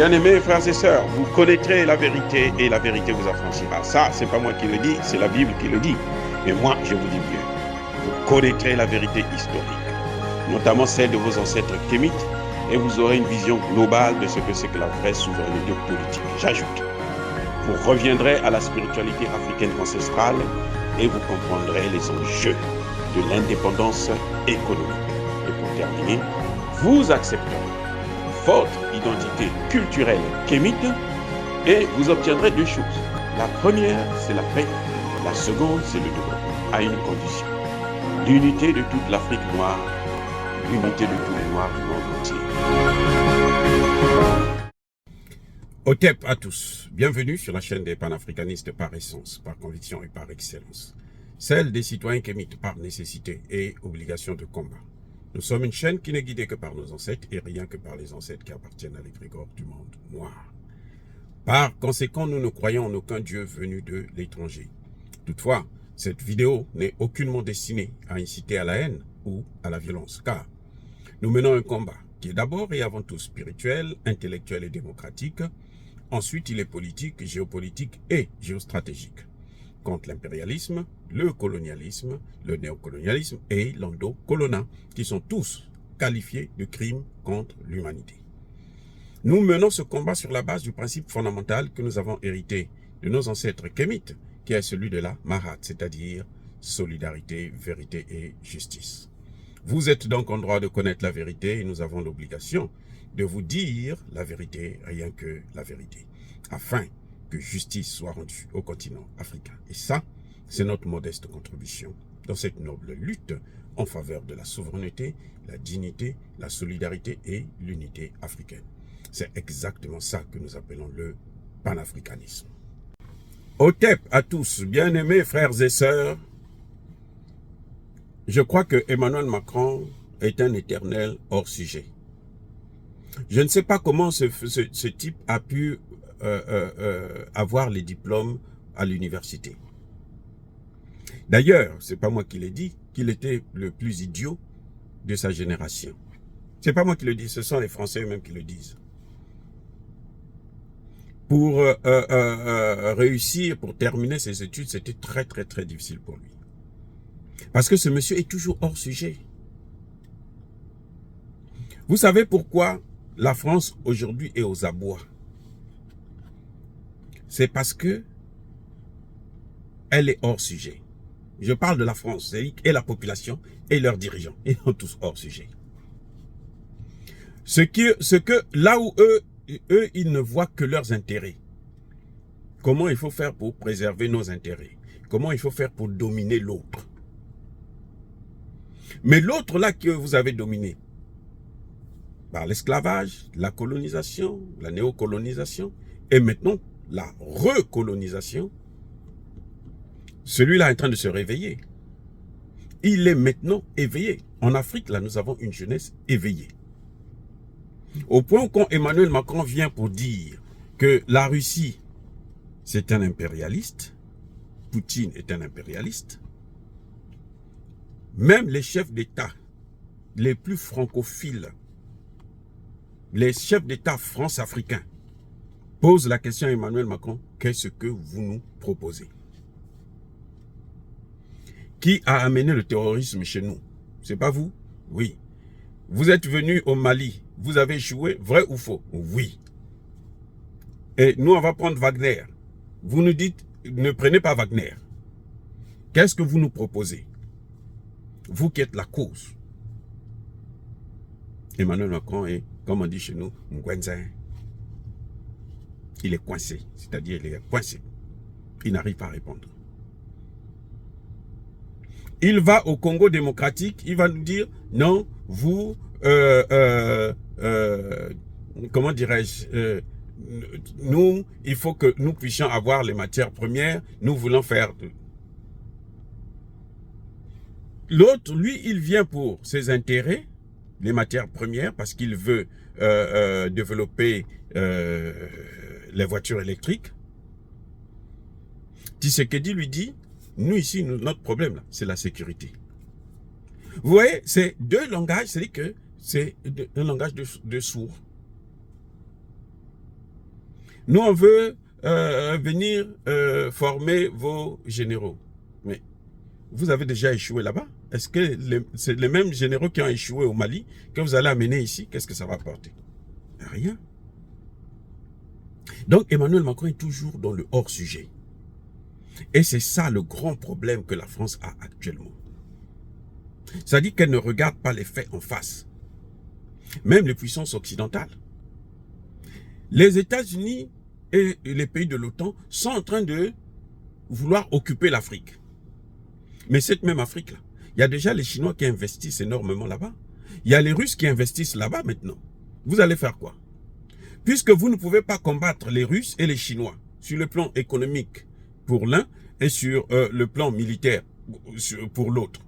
Bien-aimés frères et sœurs, vous connaîtrez la vérité et la vérité vous affranchira. Ça, c'est pas moi qui le dis, c'est la Bible qui le dit. Mais moi, je vous dis mieux. Vous connaîtrez la vérité historique, notamment celle de vos ancêtres kémites, et vous aurez une vision globale de ce que c'est que la vraie souveraineté politique. J'ajoute, vous reviendrez à la spiritualité africaine ancestrale et vous comprendrez les enjeux de l'indépendance économique. Et pour terminer, vous accepterez votre identité culturelle kémite et vous obtiendrez deux choses. La première, c'est la paix. La seconde, c'est le développement, à une condition. L'unité de toute l'Afrique noire, l'unité de tous les Noirs du monde entier. Otep à tous, bienvenue sur la chaîne des panafricanistes par essence, par conviction et par excellence. Celle des citoyens kémites par nécessité et obligation de combat. Nous sommes une chaîne qui n'est guidée que par nos ancêtres et rien que par les ancêtres qui appartiennent à l'égrégore du monde noir. Par conséquent, nous ne croyons en aucun Dieu venu de l'étranger. Toutefois, cette vidéo n'est aucunement destinée à inciter à la haine ou à la violence, car nous menons un combat qui est d'abord et avant tout spirituel, intellectuel et démocratique. Ensuite, il est politique, géopolitique et géostratégique. Contre l'impérialisme, le colonialisme, le néocolonialisme et l'endocolonat, qui sont tous qualifiés de crimes contre l'humanité. Nous menons ce combat sur la base du principe fondamental que nous avons hérité de nos ancêtres kémites, qui est celui de la Mahat, c'est-à-dire solidarité, vérité et justice. Vous êtes donc en droit de connaître la vérité et nous avons l'obligation de vous dire la vérité, rien que la vérité, afin que justice soit rendue au continent africain. Et ça, c'est notre modeste contribution dans cette noble lutte en faveur de la souveraineté, la dignité, la solidarité et l'unité africaine. C'est exactement ça que nous appelons le panafricanisme. Otep à tous, bien-aimés frères et sœurs, je crois que Emmanuel Macron est un éternel hors-sujet. Je ne sais pas comment ce type a pu avoir les diplômes à l'université. D'ailleurs, c'est pas moi qui l'ai dit, qu'il était le plus idiot de sa génération. C'est pas moi qui le dis, ce sont les Français eux-mêmes qui le disent. Pour réussir, pour terminer ses études, c'était très difficile pour lui. Parce que ce monsieur est toujours hors sujet. Vous savez pourquoi la France aujourd'hui est aux abois? C'est parce que elle est hors sujet. Je parle de la France et la population et leurs dirigeants. Ils sont tous hors sujet. Là où eux, ils ne voient que leurs intérêts. Comment il faut faire pour préserver nos intérêts? Comment il faut faire pour dominer l'autre? Mais l'autre là que vous avez dominé, par l'esclavage, la colonisation, la néocolonisation, et maintenant la recolonisation, celui-là est en train de se réveiller. Il est maintenant éveillé. En Afrique, là, nous avons une jeunesse éveillée. Au point où quand Emmanuel Macron vient pour dire que la Russie, c'est un impérialiste, Poutine est un impérialiste, même les chefs d'État les plus francophiles, les chefs d'État france-africains, posent la question à Emmanuel Macron, qu'est-ce que vous nous proposez? Qui a amené le terrorisme chez nous? C'est pas vous? Oui. Vous êtes venu au Mali, vous avez échoué, vrai ou faux? Oui. Et nous, on va prendre Wagner. Vous nous dites, ne prenez pas Wagner. Qu'est-ce que vous nous proposez? Vous qui êtes la cause. Emmanuel Macron est, comme on dit chez nous, Ngwenzin. Il est coincé, c'est-à-dire il est coincé. Il n'arrive pas à répondre. Il va au Congo démocratique, il va nous dire, non, vous, comment dirais-je, nous, il faut que nous puissions avoir les matières premières, nous voulons faire. L'autre, lui, il vient pour ses intérêts, les matières premières, parce qu'il veut développer les voitures électriques. Tshisekedi lui dit, nous ici, notre problème, c'est la sécurité. Vous voyez, c'est deux langages, c'est-à-dire que c'est un langage de sourds. Nous, on veut venir former vos généraux. Mais vous avez déjà échoué là-bas. Est-ce que c'est les mêmes généraux qui ont échoué au Mali que vous allez amener ici? Qu'est-ce que ça va apporter? Rien. Donc Emmanuel Macron est toujours dans le hors-sujet. Et c'est ça le grand problème que la France a actuellement. C'est-à-dire qu'elle ne regarde pas les faits en face. Même les puissances occidentales. Les États-Unis et les pays de l'OTAN sont en train de vouloir occuper l'Afrique. Mais cette même Afrique-là, il y a déjà les Chinois qui investissent énormément là-bas. Il y a les Russes qui investissent là-bas maintenant. Vous allez faire quoi? Puisque vous ne pouvez pas combattre les Russes et les Chinois sur le plan économique pour l'un et sur le plan militaire pour l'autre.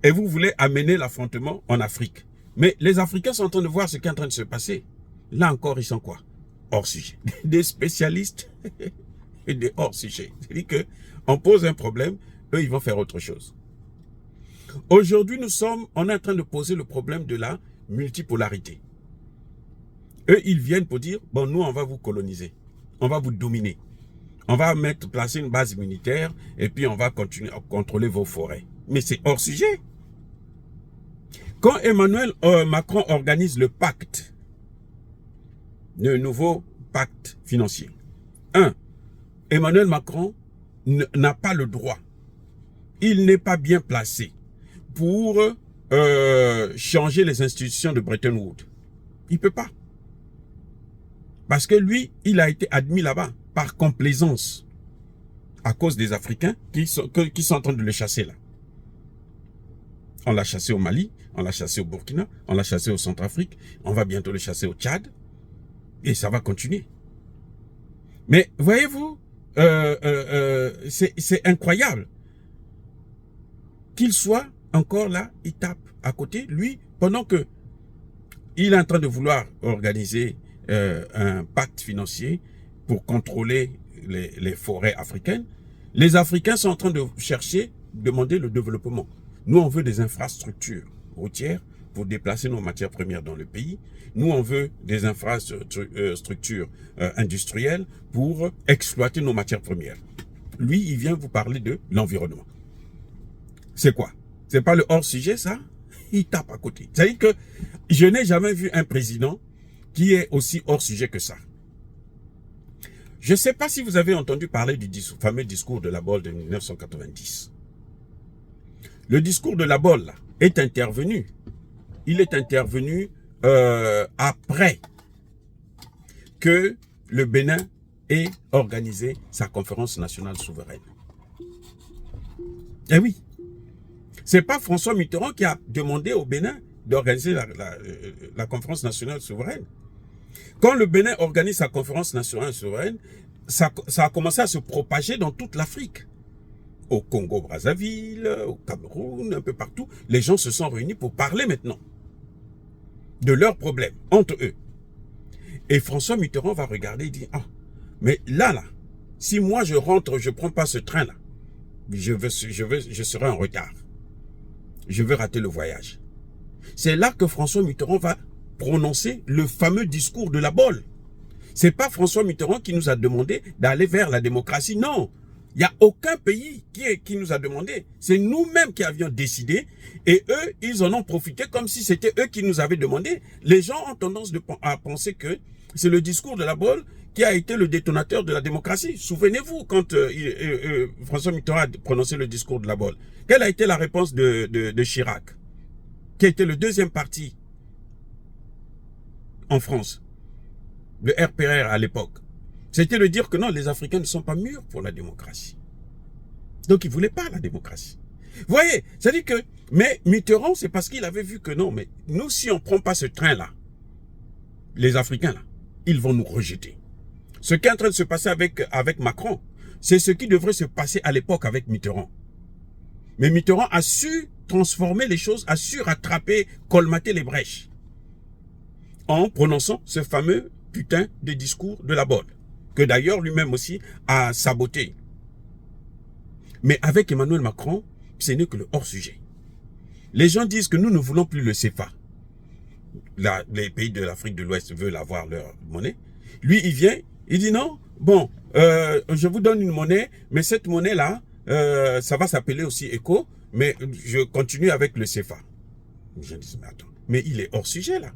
Et vous voulez amener l'affrontement en Afrique. Mais les Africains sont en train de voir ce qui est en train de se passer. Là encore, ils sont quoi? Hors sujet. Des spécialistes et des hors sujet. C'est-à-dire qu'on pose un problème, eux, ils vont faire autre chose. Aujourd'hui, on est en train de poser le problème de la multipolarité. Eux, ils viennent pour dire, bon, nous, on va vous coloniser. On va vous dominer. On va placer une base militaire et puis on va continuer à contrôler vos forêts. Mais c'est hors sujet. Quand Emmanuel Macron organise le pacte, le nouveau pacte financier, Emmanuel Macron n'a pas le droit, il n'est pas bien placé pour changer les institutions de Bretton Woods. Il ne peut pas. Parce que lui, il a été admis là-bas par complaisance à cause des Africains qui sont en train de le chasser là. On l'a chassé au Mali, on l'a chassé au Burkina, on l'a chassé au Centrafrique, on va bientôt le chasser au Tchad, et ça va continuer. Mais voyez-vous, c'est incroyable qu'il soit encore là, il tape à côté, lui, pendant que il est en train de vouloir organiser un pacte financier pour contrôler les forêts africaines. Les Africains sont en train de demander le développement. Nous, on veut des infrastructures routières pour déplacer nos matières premières dans le pays. Nous, on veut des infrastructures industrielles pour exploiter nos matières premières. Lui, il vient vous parler de l'environnement. C'est quoi? C'est pas le hors-sujet, ça? Il tape à côté. C'est-à-dire que je n'ai jamais vu un président qui est aussi hors-sujet que ça. Je ne sais pas si vous avez entendu parler du fameux discours de La Bolle de 1990. Le discours de La Bolle là, est intervenu. Il est intervenu après que le Bénin ait organisé sa conférence nationale souveraine. Eh oui. C'est pas François Mitterrand qui a demandé au Bénin d'organiser la conférence nationale souveraine. Quand le Bénin organise sa conférence nationale souveraine, ça a commencé à se propager dans toute l'Afrique. Au Congo-Brazzaville, au Cameroun, un peu partout. Les gens se sont réunis pour parler maintenant de leurs problèmes entre eux. Et François Mitterrand va regarder et dire, ah, mais là, si moi je rentre, je prends pas ce train-là, je serai en retard. Je veux rater le voyage. C'est là que François Mitterrand va prononcer le fameux discours de La Bolle. C'est pas François Mitterrand qui nous a demandé d'aller vers la démocratie, non. Il n'y a aucun pays qui nous a demandé. C'est nous-mêmes qui avions décidé et eux, ils en ont profité comme si c'était eux qui nous avaient demandé. Les gens ont tendance à penser que c'est le discours de La Bolle qui a été le détonateur de la démocratie. Souvenez-vous quand François Mitterrand a prononcé le discours de La Bolle. Quelle a été la réponse de Chirac, qui était le deuxième parti en France, le RPR à l'époque? C'était de dire que non, les Africains ne sont pas mûrs pour la démocratie. Donc, ils ne voulaient pas la démocratie. Vous voyez, c'est-à-dire que, mais Mitterrand, c'est parce qu'il avait vu que non, mais nous, si on ne prend pas ce train-là, les Africains, là, ils vont nous rejeter. Ce qui est en train de se passer avec Macron, c'est ce qui devrait se passer à l'époque avec Mitterrand. Mais Mitterrand a su transformer les choses, a su rattraper, colmater les brèches, en prononçant ce fameux putain de discours de La Bolle, que d'ailleurs lui-même aussi a saboté. Mais avec Emmanuel Macron, ce n'est que le hors-sujet. Les gens disent que nous ne voulons plus le CFA. Les pays de l'Afrique de l'Ouest veulent avoir leur monnaie. Lui, il vient, il dit non, bon, je vous donne une monnaie, mais cette monnaie-là, ça va s'appeler aussi ECO, mais je continue avec le CFA. Je dis, mais attends, mais il est hors sujet là.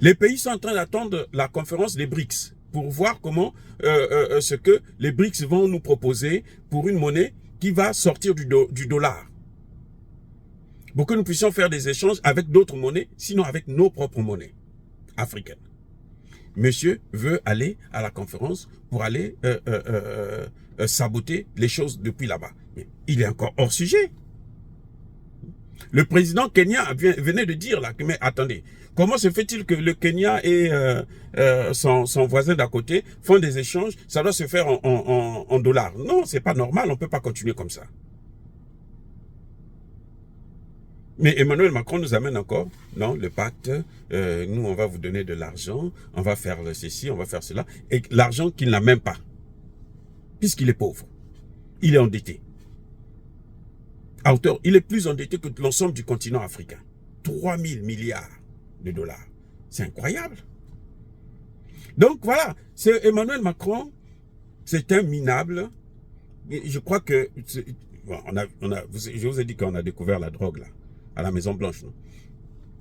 Les pays sont en train d'attendre la conférence des BRICS pour voir comment ce que les BRICS vont nous proposer pour une monnaie qui va sortir du dollar. Pour que nous puissions faire des échanges avec d'autres monnaies, sinon avec nos propres monnaies africaines. Monsieur veut aller à la conférence pour aller saboter les choses depuis là-bas. Mais il est encore hors sujet. Le président Kenya venait de dire là, mais attendez, comment se fait-il que le Kenya et son voisin d'à côté font des échanges? Ça doit se faire en dollars. Non, c'est pas normal, on peut pas continuer comme ça. Mais Emmanuel Macron nous amène encore, non, le pacte, nous on va vous donner de l'argent, on va faire ceci, on va faire cela, et l'argent qu'il n'a même pas, puisqu'il est pauvre, il est endetté. À hauteur, il est plus endetté que l'ensemble du continent africain. 3 000 milliards de dollars. C'est incroyable. Donc voilà, c'est Emmanuel Macron, c'est un minable. Et je crois que, bon, je vous ai dit qu'on a découvert la drogue là, à la Maison Blanche. Non?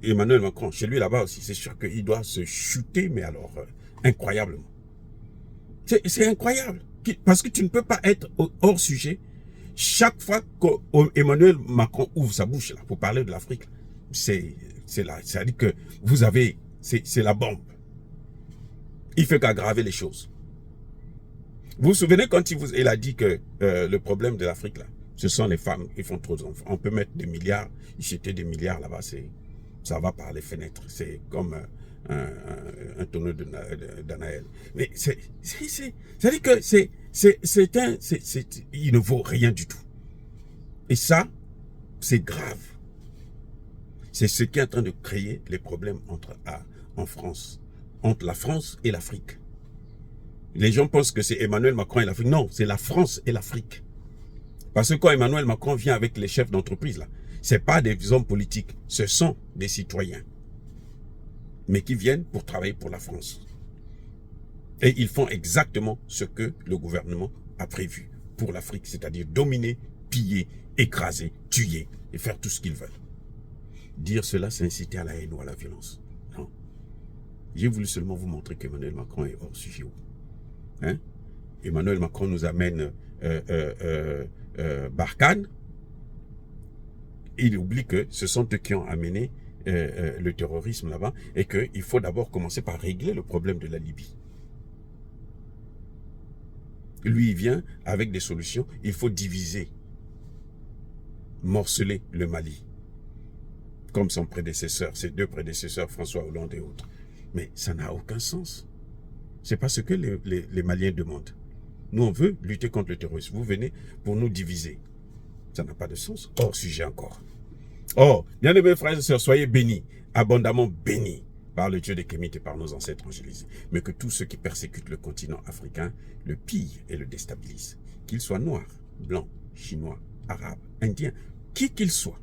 Emmanuel Macron, chez lui là-bas aussi, c'est sûr qu'il doit se shooter, mais alors, incroyablement. C'est incroyable. Parce que tu ne peux pas être hors sujet. Chaque fois qu'Emmanuel Macron ouvre sa bouche là, pour parler de l'Afrique, c'est là. C'est-à-dire que vous avez, c'est la bombe. Il fait qu'aggraver les choses. Vous vous souvenez quand il a dit que le problème de l'Afrique là, ce sont les femmes qui font trop d'enfants. On peut mettre des milliards, jeter des milliards là-bas, ça va par les fenêtres. C'est comme un tonneau d'Anaël. Mais c'est-à-dire que il ne vaut rien du tout. Et ça, c'est grave. C'est ce qui est en train de créer les problèmes en France, entre la France et l'Afrique. Les gens pensent que c'est Emmanuel Macron et l'Afrique. Non, c'est la France et l'Afrique. Parce que quand Emmanuel Macron vient avec les chefs d'entreprise, là, c'est pas des hommes politiques, ce sont des citoyens. Mais qui viennent pour travailler pour la France. Et ils font exactement ce que le gouvernement a prévu pour l'Afrique, c'est-à-dire dominer, piller, écraser, tuer et faire tout ce qu'ils veulent. Dire cela, c'est inciter à la haine ou à la violence. Non. J'ai voulu seulement vous montrer qu'Emmanuel Macron est hors sujet. Hein? Emmanuel Macron nous amène Barkhane. Il oublie que ce sont eux qui ont amené le terrorisme là-bas et qu'il faut d'abord commencer par régler le problème de la Libye. Lui, il vient avec des solutions. Il faut diviser, morceler le Mali, comme son prédécesseur, ses deux prédécesseurs, François Hollande et autres. Mais ça n'a aucun sens. C'est pas ce que les Maliens demandent. Nous, on veut lutter contre le terrorisme. Vous venez pour nous diviser. Ça n'a pas de sens. Hors sujet encore. Oh, bien-aimés frères et sœurs, soyez bénis, abondamment bénis par le Dieu des Kémites et par nos ancêtres angélisés. Mais que tous ceux qui persécutent le continent africain le pillent et le déstabilisent. Qu'ils soient noirs, blancs, chinois, arabes, indiens, qui qu'ils soient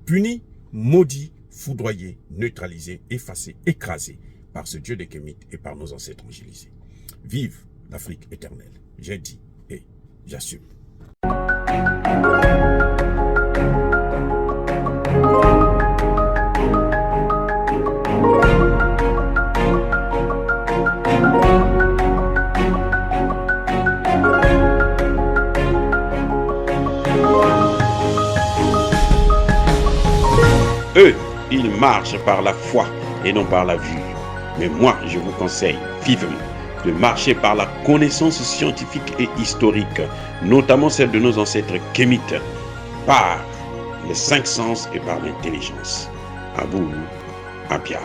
punis, maudits, foudroyés, neutralisés, effacés, écrasés par ce Dieu des Kémites et par nos ancêtres angélisés. Vive l'Afrique éternelle. J'ai dit et j'assume. Eux, ils marchent par la foi et non par la vue. Mais moi, je vous conseille vivement de marcher par la connaissance scientifique et historique, notamment celle de nos ancêtres kémites, par les 5 sens et par l'intelligence. Abou Abia.